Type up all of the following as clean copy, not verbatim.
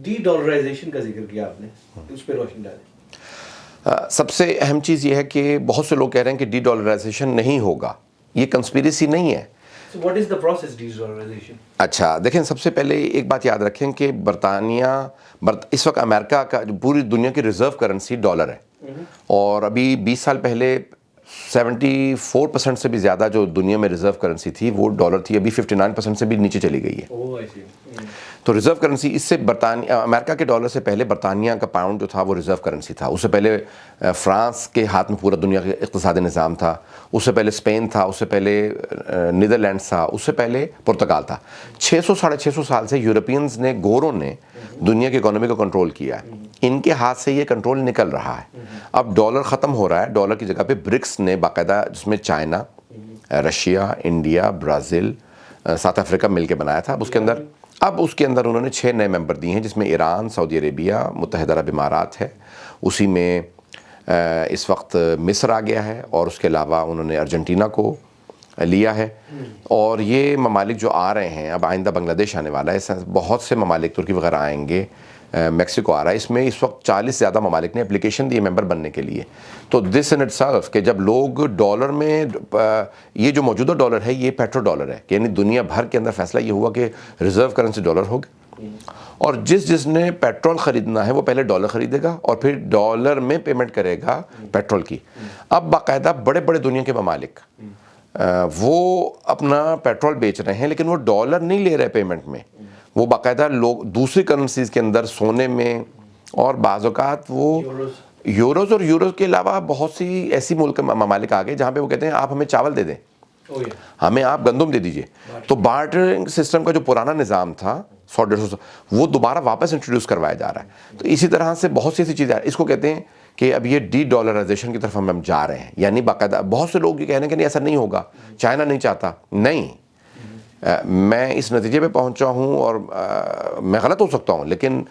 D dollarisation کا ذکر کیا آپ نے, اس پہ روشنی ڈالیں. سب سے اہم چیز یہ ہے کہ بہت سے لوگ کہہ رہے ہیں کہ ڈی ڈالرائزیشن نہیں ہوگا. یہ کنسپیریسی نہیں ہے. So what is the process D dollarisation? اچھا دیکھیں, سب سے پہلے ایک بات یاد رکھیں کہ برطانیہ اس وقت امریکہ کا جو پوری دنیا کی ریزرو کرنسی ڈالر ہے, اور ابھی 20 سال پہلے 74% سے بھی زیادہ جو دنیا میں ریزرو کرنسی تھی وہ ڈالر تھی. ابھی 59% سے بھی نیچے چلی گئی ہے. تو ریزرو کرنسی اس سے امریکہ کے ڈالر سے پہلے برطانیہ کا پاؤنڈ جو تھا وہ ریزرو کرنسی تھا. اس سے پہلے فرانس کے ہاتھ میں پورا دنیا کا اقتصادی نظام تھا. اس سے پہلے اسپین تھا. اس سے پہلے نیدرلینڈس تھا. اس سے پہلے پرتگال تھا. 600-650 سال سے یورپینز نے, گوروں نے دنیا کی اکانومی کو کنٹرول کیا ہے. ان کے ہاتھ سے یہ کنٹرول نکل رہا ہے. اب ڈالر ختم ہو رہا ہے. ڈالر کی جگہ پہ برکس نے باقاعدہ, جس میں China, Russia, India, Brazil, South Africa مل کے بنایا تھا. اب اس کے اندر انہوں نے 6 نئے ممبر دیے ہیں, جس میں ایران, سعودی عربیہ, متحدہ عرب امارات ہے. اسی میں اس وقت مصر آ گیا ہے, اور اس کے علاوہ انہوں نے ارجنٹینا کو لیا ہے. اور یہ ممالک جو آ رہے ہیں, اب آئندہ بنگلہ دیش آنے والا ہے, بہت سے ممالک, ترکی وغیرہ آئیں گے, میکسیکو آ رہا ہے. اس میں اس وقت 40 سے زیادہ ممالک نے اپلیکیشن دی ممبر بننے کے لیے. تو دس ان اٹ سیلف کہ جب لوگ ڈالر میں, یہ جو موجودہ ڈالر ہے یہ پیٹرو ڈالر ہے, یعنی دنیا بھر کے اندر فیصلہ یہ ہوا کہ ریزرو کرنسی ڈالر ہوگی, اور جس نے پیٹرول خریدنا ہے وہ پہلے ڈالر خریدے گا اور پھر ڈالر میں پیمنٹ کرے گا پیٹرول کی. اب باقاعدہ بڑے بڑے دنیا کے ممالک وہ اپنا پیٹرول بیچ رہے ہیں, لیکن وہ ڈالر نہیں لے رہے پیمنٹ میں. وہ باقاعدہ لوگ دوسری کرنسیز کے اندر, سونے میں, اور بعض اوقات وہ یوروز, اور یوروز کے علاوہ بہت سی ایسی ملک ممالک آ گئے جہاں پہ وہ کہتے ہیں آپ ہمیں چاول دے دیں, ہمیں آپ گندم دے دیجئے. تو بارٹرنگ سسٹم کا جو پرانا نظام تھا 100-150 وہ دوبارہ واپس انٹروڈیوس کروایا جا رہا ہے. تو اسی طرح سے بہت سی ایسی چیزیں, اس کو کہتے ہیں کہ اب یہ ڈی ڈالرائزیشن کی طرف ہم جا رہے ہیں. یعنی باقاعدہ بہت سے لوگ یہ کہہ رہے ہیں کہ نہیں ایسا نہیں ہوگا, چائنا نہیں چاہتا. نہیں, میں اس نتیجے پہ پہنچا ہوں, اور میں غلط ہو سکتا ہوں, لیکن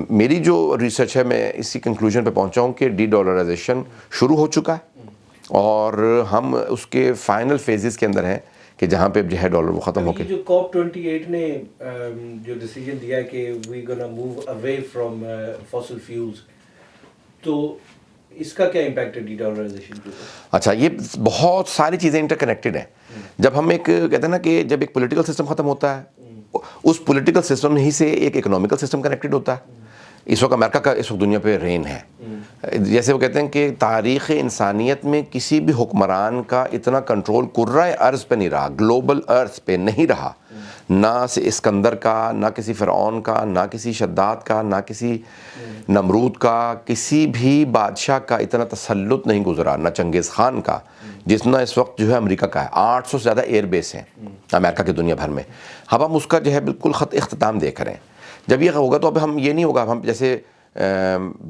میری جو ریسرچ ہے میں اسی کنکلوژن پہ پہنچا ہوں کہ ڈی ڈالرائزیشن شروع ہو چکا ہے, اور ہم اس کے فائنل فیزز کے اندر ہیں کہ جہاں پہ جو ہے ڈالر وہ ختم ہو کے. جو COP28 نے جو ڈیسیجن دیا ہے کہ we gonna move away from fossil fuels, تو اس کا کیا امپیکٹ ہے ڈی ڈالرائزیشن کے اوپر؟ اچھا, یہ بہت ساری چیزیں انٹر کنیکٹڈ ہیں. جب ہم ایک کہتے ہیں نا کہ جب ایک پولیٹیکل سسٹم ختم ہوتا ہے, اس پولیٹیکل سسٹم ہی سے ایک اکنامیکل سسٹم کنیکٹڈ ہوتا ہے. اس وقت امریکہ کا اس وقت دنیا پہ رین ہے. جیسے وہ کہتے ہیں کہ تاریخ انسانیت میں کسی بھی حکمران کا اتنا کنٹرول کرۂ ارض پہ نہیں رہا, گلوبل ارض پہ نہیں رہا, نہ اسکندر کا, نہ کسی فرعون کا, نہ کسی شداد کا, نہ کسی نمرود کا, کسی بھی بادشاہ کا اتنا تسلط نہیں گزرا, نہ چنگیز خان کا, جتنا اس وقت جو ہے امریکہ کا ہے. 800 سے زیادہ ایئر بیس ہیں امریکہ کی دنیا بھر میں. اب ہم اس کا جو ہے بالکل خط اختتام دیکھ رہے ہیں. جب یہ ہوگا تو اب ہم یہ نہیں ہوگا, ہم جیسے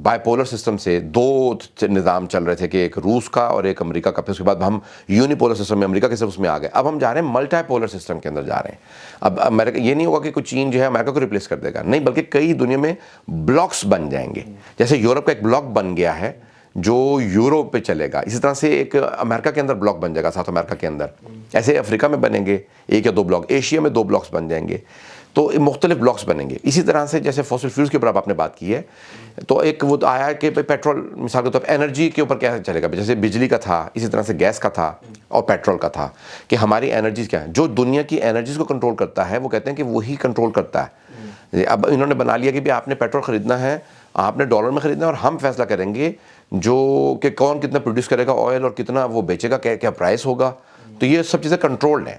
بائی پولر سسٹم سے 2 نظام چل رہے تھے کہ ایک روس کا اور ایک امریکہ کا, پھر اس کے بعد ہم یونی پولر سسٹم میں امریکہ کے صرف اس میں آ گئے. اب ہم جا رہے ہیں ملٹی پولر سسٹم کے اندر جا رہے ہیں. اب امریکہ یہ نہیں ہوگا کہ کوئی چین جو ہے امریکہ کو ریپلیس کر دے گا, نہیں, بلکہ کئی دنیا میں بلاکس بن جائیں گے. جیسے یورپ کا ایک بلاک بن گیا ہے جو یوروپ پہ چلے گا, اسی طرح سے ایک امریکہ کے اندر بلاک بن جائے گا, ساؤتھ امریکہ کے اندر. ایسے افریقہ میں بنیں گے 1 یا 2 بلاک, ایشیا میں 2 بلاکس بن جائیں گے. تو مختلف بلاکس بنیں گے. اسی طرح سے جیسے فاسل فیولز کے اوپر آپ نے بات کی ہے, تو ایک وہ آیا کہ پیٹرول مثال کے طور پر انرجی کے اوپر کیا چلے گا, جیسے بجلی کا تھا, اسی طرح سے گیس کا تھا اور پیٹرول کا تھا, کہ ہماری انرجیز کیا ہیں. جو دنیا کی انرجیز کو کنٹرول کرتا ہے وہ کہتے ہیں کہ وہی کنٹرول کرتا ہے. اب انہوں نے بنا لیا کہ بھی آپ نے پیٹرول خریدنا ہے, آپ نے ڈالر میں خریدنا ہے, اور ہم فیصلہ کریں گے جو کہ کون کتنا پروڈیوس کرے گا آئل, اور کتنا وہ بیچے گا, کیا پرائس ہوگا. تو یہ سب چیزیں کنٹرولڈ ہیں.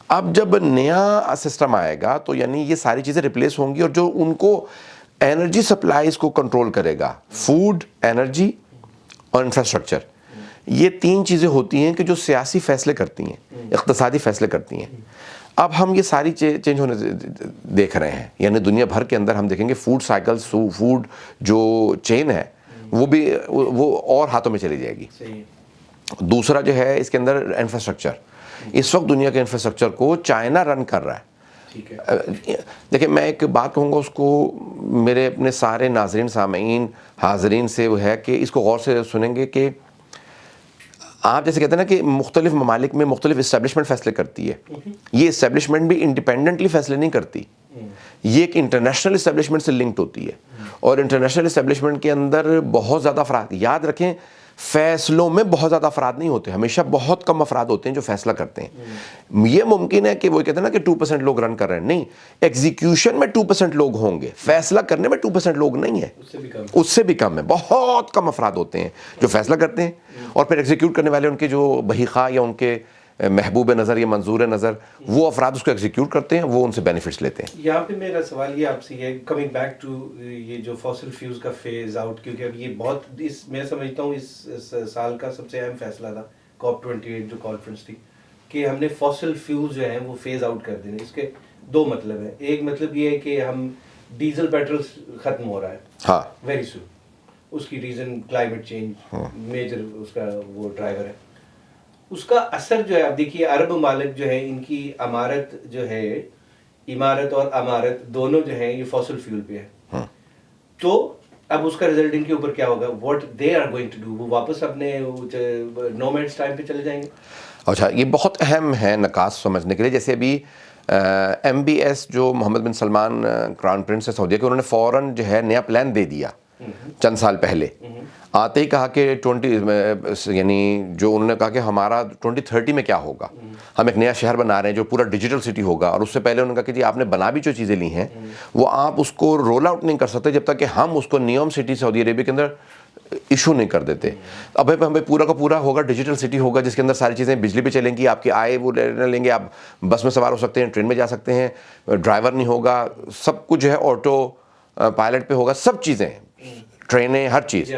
اب جب نیا سسٹم آئے گا تو یعنی یہ ساری چیزیں ریپلیس ہوں گی, اور جو ان کو انرجی سپلائیز کو کنٹرول کرے گا, فوڈ, انرجی اور انفراسٹرکچر, یہ 3 چیزیں ہوتی ہیں کہ جو سیاسی فیصلے کرتی ہیں, اقتصادی فیصلے کرتی ہیں. اب ہم یہ ساری چینج ہونے دیکھ رہے ہیں. یعنی دنیا بھر کے اندر ہم دیکھیں گے فوڈ سائیکلز, فوڈ جو چین ہے وہ بھی وہ اور ہاتھوں میں چلی جائے گی. دوسرا جو ہے اس کے اندر انفراسٹرکچر, اس وقت دنیا کے انفراسٹرکچر کو چائنا رن کر رہا ہے. دیکھیں میں ایک بات کہوں گا, اس کو میرے اپنے سارے ناظرین, سامعین, حاضرین سے وہ ہے کہ اس کو غور سے سنیں گے کہ آپ جیسے کہتے ہیں نا کہ مختلف ممالک میں مختلف اسٹیبلشمنٹ فیصلے کرتی ہے. یہ اسٹیبلشمنٹ بھی انڈیپینڈنٹلی فیصلے نہیں کرتی, یہ ایک انٹرنیشنل اسٹیبلشمنٹ سے لنکڈ ہوتی ہے, اور انٹرنیشنل اسٹیبلشمنٹ کے اندر بہت زیادہ افراد, یاد رکھیں فیصلوں میں بہت زیادہ افراد نہیں ہوتے, ہمیشہ بہت کم افراد ہوتے ہیں جو فیصلہ کرتے ہیں. یہ ممکن ہے کہ وہ کہتے ہیں نا کہ 2% لوگ رن کر رہے ہیں, نہیں, ایگزیکیوشن میں 2% لوگ ہوں گے, فیصلہ کرنے میں 2% لوگ نہیں ہیں, اس سے بھی کم ہے, بہت کم افراد ہوتے ہیں جو فیصلہ کرتے ہیں, اور پھر ایگزیکیوٹ کرنے والے ان کے جو بہی خواہ یا ان کے محبوب نظر یا منظور نظر, وہ افراد اس کو ایگزیکیوٹ کرتے ہیں, وہ ان سے بینیفٹس لیتے ہیں. یہاں پہ میرا سوال یہ آپ سے ہے, کمنگ بیک ٹو یہ جو فاسل فیوز کا فیز آؤٹ, کیونکہ اب یہ بہت میں سمجھتا ہوں اس سال کا سب سے اہم فیصلہ تھا COP28 جو کانفرنس تھی, کہ ہم نے فاسل فیوز جو ہیں وہ فیز آؤٹ کر دینے. اس کے دو مطلب ہیں, ایک مطلب یہ ہے کہ ہم ڈیزل پیٹرول ختم ہو رہا ہے, ہاں ویری سون, اس کی ریزن کلائمیٹ چینج میجر اس کا وہ ڈرائیور ہے. اس کا اثر جو ہے, اب دیکھیے عرب ممالک جو ہے ان کی عمارت جو ہے, عمارت اور امارت دونوں جو ہیں یہ فاسل فیول پہ ہے, تو اب اس کا رزلٹ ان کے اوپر کیا ہوگا, what they are going to do, وہ واپس اپنے نومیڈس ٹائم پہ چلے جائیں گے. اچھا, یہ بہت اہم ہے نکات سمجھنے کے لیے. جیسے ابھی MBS جو محمد بن سلمان کراؤن پرنس ہے سعودیہ کے, انہوں نے فوراً جو ہے نیا پلان دے دیا چند سال پہلے, آتے ہی کہا کہ 20 یعنی جو انہوں نے کہا کہ ہمارا 2030 میں کیا ہوگا, ہم ایک نیا شہر بنا رہے ہیں جو پورا ڈیجیٹل سٹی ہوگا, اور اس سے پہلے انہوں نے کہا کہ جی آپ نے بنا بھی جو چیزیں لی ہیں وہ آپ اس کو رول آؤٹ نہیں کر سکتے جب تک کہ ہم اس کو نیوم سٹی سعودی عربیہ کے اندر ایشو نہیں کر دیتے. اب ہمیں پورا کا پورا ہوگا ڈیجیٹل سٹی ہوگا جس کے اندر ساری چیزیں بجلی پہ چلیں گی, آپ کی آئے وہ لیں گے, آپ بس میں سوار ہو سکتے ہیں, ٹرین میں جا سکتے ہیں, ڈرائیور نہیں ہوگا, سب کچھ جو ہے آٹو پائلٹ پہ ہوگا, سب چیزیں, ٹرینیں, ہر چیز.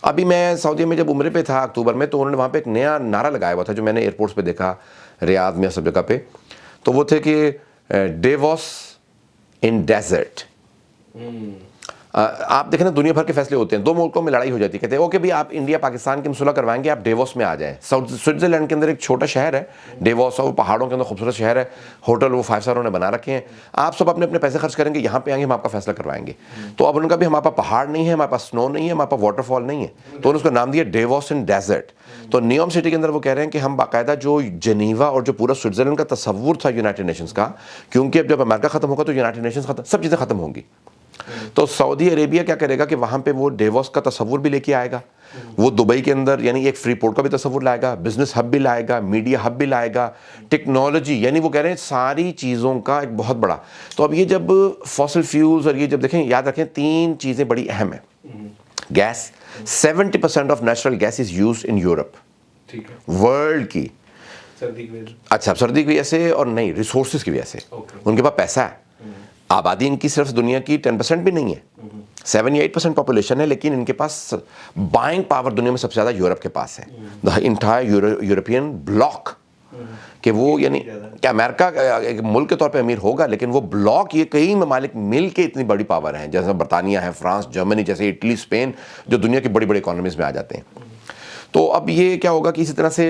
ابھی میں سعودیہ میں جب عمرے پہ تھا اکتوبر میں, تو انہوں نے وہاں پہ ایک نیا نعرہ لگایا ہوا تھا جو میں نے ایئرپورٹس پہ دیکھا, ریاض میں سب جگہ پہ, تو وہ تھے کہ ڈیووس ان ڈیزرٹ. آپ دیکھیں نا دنیا بھر کے فیصلے ہوتے ہیں, دو ملکوں میں لڑائی ہو جاتی ہے, کہتے ہیں اوکے بھی آپ انڈیا پاکستان کی صلح کروائیں گے, آپ ڈیووس میں آ جائیں. سوئٹزرلینڈ کے اندر ایک چھوٹا شہر ہے ڈیووس, اور پہاڑوں کے اندر خوبصورت شہر ہے, ہوٹل وہ 5 اسٹار انہوں نے بنا رکھے ہیں, آپ سب اپنے پیسے خرچ کریں گے, یہاں پہ آئیں گے, ہم آپ کا فیصلہ کروائیں گے. تو اب ان کا بھی ہمارے پاس پہاڑ نہیں ہے, ہمارے پاس سنو نہیں ہے, ہمارے پاس واٹر فال نہیں ہے, تو انہوں نے اس کا نام دیا ڈیووس ان ڈیزرٹ. تو نیوم سٹی کے اندر وہ کہہ رہے ہیں کہ ہم باقاعدہ جو جنیوا اور جو پورا سوئٹزرلینڈ کا تصور تھا یونائٹڈ نیشنز کا, کیونکہ اب جب امریکہ ختم ہوگا تو یونائٹڈ نیشنز ختم, سب چیزیں ختم ہوں گی, تو سعودی عربیہ کیا کرے گا کہ وہاں پہ وہ ڈیووس کا تصور بھی لے کے آئے گا, وہ دبئی کے اندر یعنی ایک فری پورٹ کا بھی تصور لائے گا, بزنس ہب بھی لائے گا, میڈیا ہب بھی لائے گا, ٹیکنالوجی, یعنی وہ کہہ رہے ہیں ساری چیزوں کا ایک بہت بڑا. تو اب یہ جب فاسل فیولز اور یہ جب دیکھیں, یاد رکھیں 3 چیزیں بڑی اہم ہیں. Gas, 70% of natural gas is used in Europe world کی. اچھا, سردی کی وجہ سے اور نہیں ریسورسز کی وجہ سے, ان کے پاس پیسہ ہے, آبادی ان کی صرف دنیا کی 10% بھی نہیں ہے, 7 یا 8% پاپولیشن ہے, لیکن ان کے پاس بائنگ پاور دنیا میں سب سے زیادہ یورپ کے پاس ہے, دا انٹائر یورپین بلاک. کہ وہ یعنی کہ امریکہ ایک ملک کے طور پہ امیر ہوگا, لیکن وہ بلاک یہ کئی ممالک مل کے اتنی بڑی پاور ہیں, جیسے برطانیہ ہے, فرانس, جرمنی, جیسے اٹلی, اسپین, جو دنیا کی بڑی بڑی اکانومیز میں آ جاتے ہیں. تو اب یہ کیا ہوگا کہ اسی طرح سے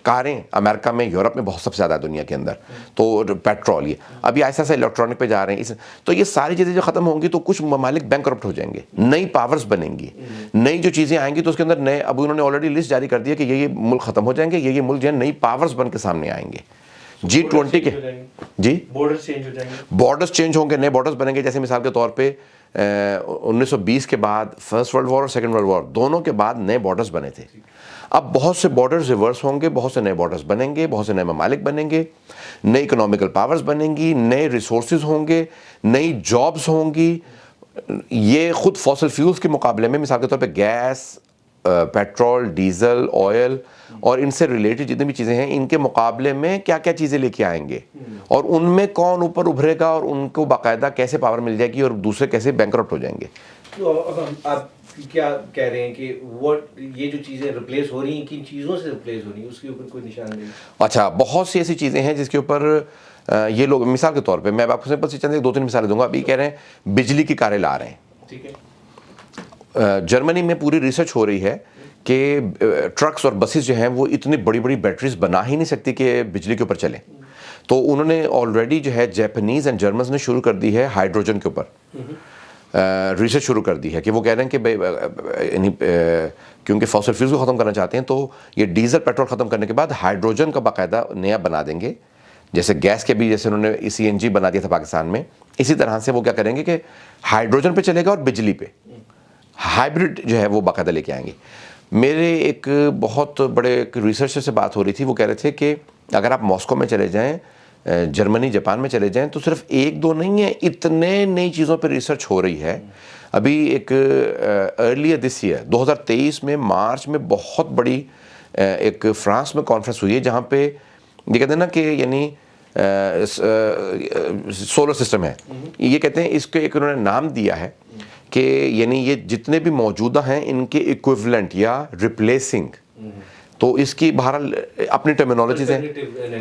کاریں امریکہ میں, یورپ میں بہت سب سے زیادہ ہے دنیا کے اندر, تو پیٹرول, یہ ابھی ایسا ایسا الیکٹرانک پہ جا رہے ہیں. تو یہ ساری چیزیں جو ختم ہوں گی تو کچھ ممالک بینکرپٹ ہو جائیں گے, نئی پاورز بنیں گی, نئی جو چیزیں آئیں گی تو اس کے اندر نئے, اب انہوں نے آلریڈی لسٹ جاری کر دیا کہ یہ ملک ختم ہو جائیں گے, یہ ملک جو ہے نئی پاورز بن کے سامنے آئیں گے. G20 کے جی بارڈرز چینج ہوں گے, نئے بارڈرز بنیں گے. جیسے مثال کے طور پہ 1920 کے بعد فرسٹ ورلڈ وار اور سیکنڈ ورلڈ وار دونوں کے بعد نئے بارڈرز بنے تھے. اب بہت سے بارڈرز ریورس ہوں گے, بہت سے نئے بارڈرز بنیں گے, بہت سے نئے ممالک بنیں گے, نئی اکنامیکل پاورز بنیں گی, نئے ریسورسز ہوں گے, نئی جابز ہوں گی. یہ خود فاسل فیولز کے مقابلے میں مثال کے طور پہ گیس, پیٹرول, ڈیزل, آئل اور ان سے ریلیٹڈ جتنی بھی چیزیں ہیں, ان کے مقابلے میں کیا کیا چیزیں لے کے آئیں گے, اور ان میں کون اوپر ابھرے گا, اور ان کو باقاعدہ کیسے پاور مل جائے گی, اور دوسرے کیسے بینکرپٹ ہو جائیں گے. تو آپ کیا کہہ رہے ہیں کہ یہ جو چیزیں ریپلیس ہو رہی ہیں, کن چیزوں سے ریپلیس ہو رہی ہیں, اس کے اوپر کوئی نشان نہیں؟ اچھا, بہت سی ایسی چیزیں ہیں جس کے اوپر یہ لوگ, مثال کے طور پہ میں آپ کو سمپل سی چند 2-3 مثالیں دوں گا. ابھی کہہ رہے ہیں بجلی کی کاریں لا رہے ہیں, ٹھیک ہے. جرمنی میں پوری ریسرچ ہو رہی ہے کہ ٹرکس اور بسز جو ہیں وہ اتنی بڑی بڑی بیٹریز بنا ہی نہیں سکتی کہ بجلی کے اوپر چلیں. تو انہوں نے آلریڈی جو ہے جیپنیز اینڈ جرمنز نے شروع کر دی ہے ہائیڈروجن کے اوپر ریسرچ شروع کر دی ہے, کہ وہ کہہ رہے ہیں کہ کیونکہ فاسل فیولز کو ختم کرنا چاہتے ہیں, تو یہ ڈیزل پیٹرول ختم کرنے کے بعد ہائیڈروجن کا باقاعدہ نیا بنا دیں گے, جیسے گیس کے بھی جیسے انہوں نے CNG بنا دیا تھا پاکستان میں, اسی طرح سے وہ کیا کریں گے کہ ہائیڈروجن پہ چلے گا اور بجلی پہ ہائیبرڈ جو ہے وہ باقاعدہ لے کے آئیں گے. میرے ایک بہت بڑے ایک ریسرچر سے بات ہو رہی تھی, وہ کہہ رہے تھے کہ اگر آپ ماسکو میں چلے جائیں, جرمنی, جاپان میں چلے جائیں, تو صرف ایک دو نہیں ہے, اتنے نئی چیزوں پہ ریسرچ ہو رہی ہے. ابھی ایک ارلیئر دس ایئر 2023 میں مارچ میں بہت بڑی ایک فرانس میں کانفرنس ہوئی ہے, جہاں پہ یہ کہتے ہیں نا کہ یعنی سولر سسٹم ہے, یہ کہتے ہیں اس کے ایک انہوں نے نام دیا ہے کہ یعنی یہ جتنے بھی موجودہ ہیں ان کے ایکویولنٹ یا ریپلیسنگ, تو اس کی بہرحال اپنی ٹرمینالوجیز ہیں,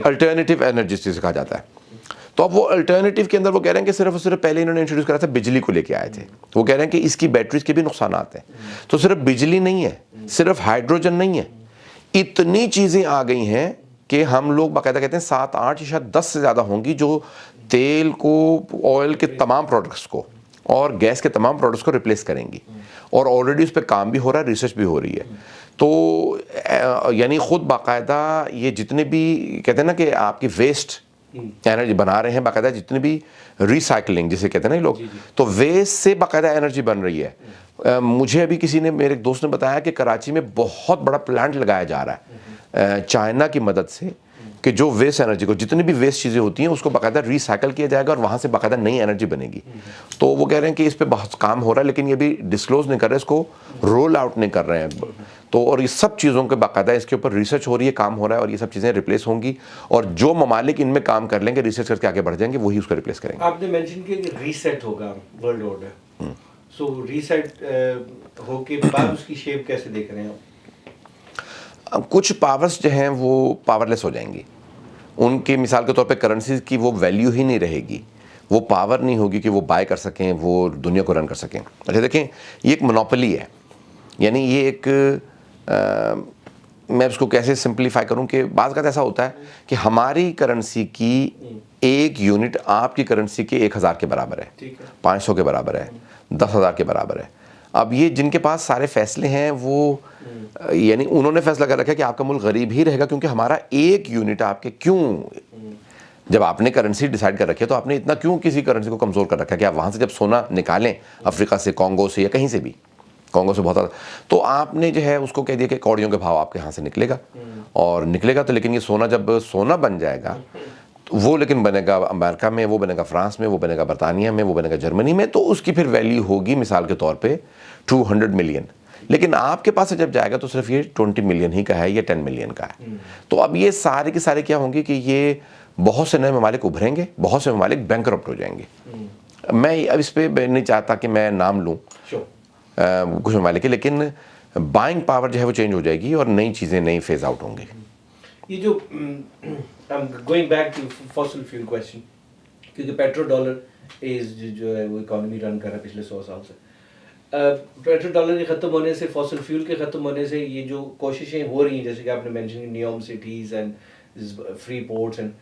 الٹرنیٹیو انرجی سے کہا جاتا ہے. تو اب وہ الٹرنیٹیو کے اندر وہ کہہ رہے ہیں کہ صرف اور صرف پہلے انہوں نے انٹروڈیوس کرا تھا بجلی کو لے کے آئے تھے, وہ کہہ رہے ہیں کہ اس کی بیٹریز کے بھی نقصانات ہیں. تو صرف بجلی نہیں ہے, صرف ہائیڈروجن نہیں ہے, اتنی چیزیں آ گئی ہیں کہ ہم لوگ باقاعدہ کہتے ہیں 7 8 یا شاید 10 سے زیادہ ہوں گی جو تیل کو, آئل کے تمام پروڈکٹس کو اور گیس کے تمام پروڈکٹس کو ریپلیس کریں گی, اور آلریڈی اس پہ کام بھی ہو رہا ہے, ریسرچ بھی ہو رہی ہے. تو یعنی خود باقاعدہ یہ جتنے بھی کہتے ہیں نا کہ آپ کی ویسٹ انرجی بنا رہے ہیں, باقاعدہ جتنے بھی ریسائکلنگ جسے کہتے ہیں نا لوگ, تو ویسٹ سے باقاعدہ انرجی بن رہی ہے. مجھے ابھی کسی نے, میرے ایک دوست نے بتایا کہ کراچی میں بہت بڑا پلانٹ لگایا جا رہا ہے چائنا کی مدد سے, کہ جو ویسٹ انرجی کو, جتنی بھی ویسٹ چیزیں ہوتی ہیں اس کو باقاعدہ ریسائیکل کیا جائے گا اور وہاں سے باقاعدہ نئی انرجی بنے گی. تو وہ کہہ رہے ہیں کہ اس پہ بہت کام ہو رہا ہے, لیکن یہ بھی ڈسکلوز نہیں کر رہے, اس کو رول آؤٹ نہیں کر رہے ہیں. تو اور یہ سب چیزوں کے باقاعدہ اس کے اوپر ریسرچ ہو رہی ہے, کام ہو رہا ہے, اور یہ سب چیزیں ریپلیس ہوں گی, اور جو ممالک ان میں کام کر لیں گے, ریسرچ کر کے آگے بڑھ جائیں گے, وہی اس کو ریپلیس کریں گے. آپ نے مینشن کیا کہ ریسیٹ ہوگا ورلڈ آرڈر, سو ریسیٹ ہو کے بعد اس کی شیپ کیسے دیکھ رہے ہیں آپ؟ کچھ پاورز جو ہیں وہ پاور لیس ہو جائیں گی, ان کی مثال کے طور پہ کرنسیز کی وہ ویلیو ہی نہیں رہے گی, وہ پاور نہیں ہوگی کہ وہ بائی کر سکیں, وہ دنیا کو رن کر سکیں. اچھا دیکھیں, یہ ایک مونوپلی ہے, یعنی یہ ایک میں اس کو کیسے سمپلیفائی کروں کہ بعض اوقات ایسا ہوتا ہے کہ ہماری کرنسی کی ایک یونٹ آپ کی کرنسی کے 1000 کے برابر ہے, 500 کے برابر ہے, 10,000 کے برابر ہے. اب یہ جن کے پاس سارے فیصلے ہیں وہ یعنی انہوں نے فیصلہ کر رکھا ہے کہ آپ کا ملک غریب ہی رہے گا, کیونکہ ہمارا ایک یونٹ آپ کے کیوں, جب آپ نے کرنسی ڈیسائیڈ کر رکھی ہے تو آپ نے اتنا کیوں کسی کرنسی کو کمزور کر رکھا ہے کہ آپ وہاں سے جب سونا نکالیں افریقہ سے, کانگو سے, یا کہیں سے بھی, کانگو سے بہت زیادہ, تو آپ نے جو ہے اس کو کہہ دیا کہ کوڑیوں کے بھاؤ آپ کے یہاں سے نکلے گا, اور نکلے گا تو لیکن یہ سونا جب سونا بن جائے گا وہ لیکن بنے گا امریکہ میں, وہ بنے گا فرانس میں, وہ بنے گا برطانیہ میں, وہ بنے گا جرمنی میں, تو اس کی پھر ویلیو ہوگی مثال کے طور پہ 200 ملین. لیکن آپ کے پاس سے جب جائے گا تو صرف یہ 20 ملین ہی کا ہے یا 10 ملین کا ہے. تو اب یہ سارے کے سارے کیا ہوں گے کہ یہ بہت سے نئے ممالک ابھریں گے, بہت سے ممالک بینکرپٹ ہو جائیں گے. میں اب اس پہ نہیں چاہتا کہ میں نام لوں کچھ ممالک کے, لیکن بائنگ پاور جو ہے وہ چینج ہو جائے گی اور نئی چیزیں نئی فیز آؤٹ ہوں گی. یہ جو going back to fossil fuel question, کیونکہ پیٹرو ڈالر از جو ہے وہ اکانومی رن کر رہا ہے پچھلے 100 سال سے. پیٹرو ڈالر کے ختم ہونے سے, فاسل فیول کے ختم ہونے سے یہ جو کوششیں ہو رہی ہیں, جیسے کہ آپ نے mention نیوم cities and free ports and,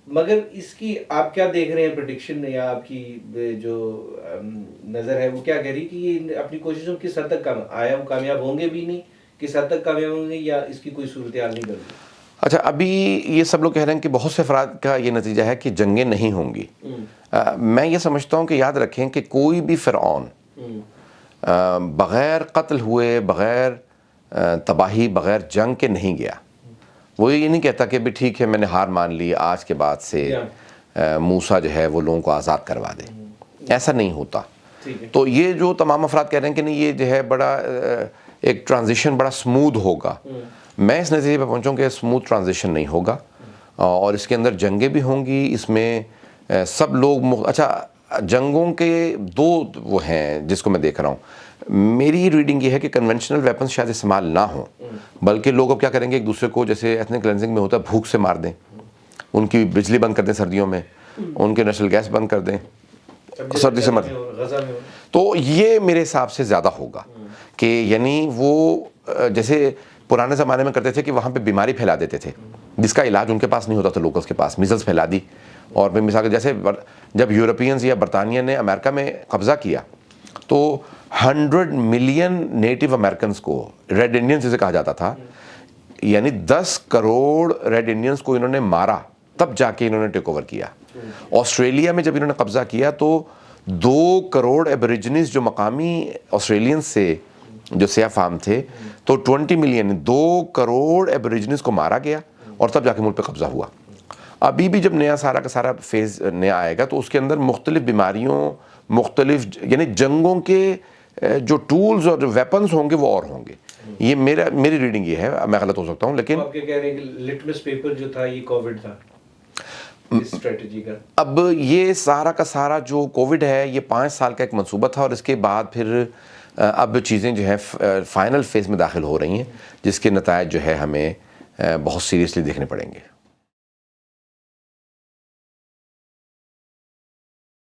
مگر اس کی آپ کیا دیکھ رہے ہیں پریڈکشن, یا آپ کی جو نظر ہے وہ کیا کہہ رہی کہ یہ اپنی کوششوں کس حد تک کامیاب ہوں گے بھی نہیں, کس حد تک کامیاب ہوں گے, یا اس کی کوئی صورتحال نہیں بنتی؟ اچھا, ابھی یہ سب لوگ کہہ رہے ہیں کہ بہت سے افراد کا یہ نتیجہ ہے کہ جنگیں نہیں ہوں گی. میں یہ سمجھتا ہوں کہ یاد رکھیں کہ کوئی بھی فرعون بغیر قتل ہوئے, بغیر تباہی, بغیر جنگ کے نہیں گیا. وہ یہ نہیں کہتا کہ بھی ٹھیک ہے میں نے ہار مان لی, آج کے بعد سے موسیٰ جو ہے وہ لوگوں کو آزاد کروا دے. ایسا نہیں ہوتا. تو یہ جو تمام افراد کہہ رہے ہیں کہ نہیں یہ جو ہے بڑا ایک ٹرانزیشن بڑا سموتھ ہوگا, میں اس نتیجے پہ پہنچوں کہ سموتھ ٹرانزیشن نہیں ہوگا, اور اس کے اندر جنگیں بھی ہوں گی. اس میں سب لوگ اچھا جنگوں کے دو وہ ہیں جس کو میں دیکھ رہا ہوں. میری ریڈنگ یہ ہے کہ کنونشنل ویپنز شاید استعمال نہ ہوں, بلکہ لوگ اب کیا کریں گے ایک دوسرے کو, جیسے ایتھنک کلینزنگ میں ہوتا ہے, بھوک سے مار دیں, ان کی بجلی بند کر دیں سردیوں میں, ان کے نیچرل گیس بند کر دیں, سردی سے مر. تو یہ میرے حساب سے زیادہ ہوگا کہ یعنی وہ جیسے پرانے زمانے میں کرتے تھے کہ وہاں پہ بیماری پھیلا دیتے تھے جس کا علاج ان کے پاس نہیں ہوتا تھا, لوکلس کے پاس میزلس پھیلا دی. اور پھر مثال جیسے جب یورپینز یا برطانیہ نے امریکہ میں قبضہ کیا تو 100 ملین نیٹو امریکنز کو, ریڈ انڈینز جسے کہا جاتا تھا, یعنی 10 کروڑ ریڈ انڈینز کو انہوں نے مارا تب جا کے انہوں نے ٹیک اوور کیا. آسٹریلیا میں جب انہوں نے قبضہ کیا تو 2 کروڑ ایبریجنز جو مقامی آسٹریلین سے جو سیاہ فام تھے تو 20 ملین 2 کروڑ ایبریجنز کو مارا گیا اور تب جا کے ملک پہ قبضہ ہوا. ابھی بھی جب نیا سارا کا سارا فیز نیا آئے گا تو اس کے اندر مختلف بیماریوں مختلف یعنی جنگوں کے جو ٹولز اور جو ویپنز ہوں گے وہ اور ہوں گے. یہ میری ریڈنگ یہ ہے, میں غلط ہو سکتا ہوں لیکن آپ کہہ رہے ہیں کہ لٹمس پیپر جو تھا یہ کووڈ تھا اسٹریٹجی کا. اب یہ سارا کا سارا جو کووڈ ہے یہ 5 سال کا ایک منصوبہ تھا اور اس کے بعد پھر اب چیزیں جو ہیں فائنل فیز میں داخل ہو رہی ہیں جس کے نتائج جو ہے ہمیں بہت سیریسلی دیکھنے پڑیں گے.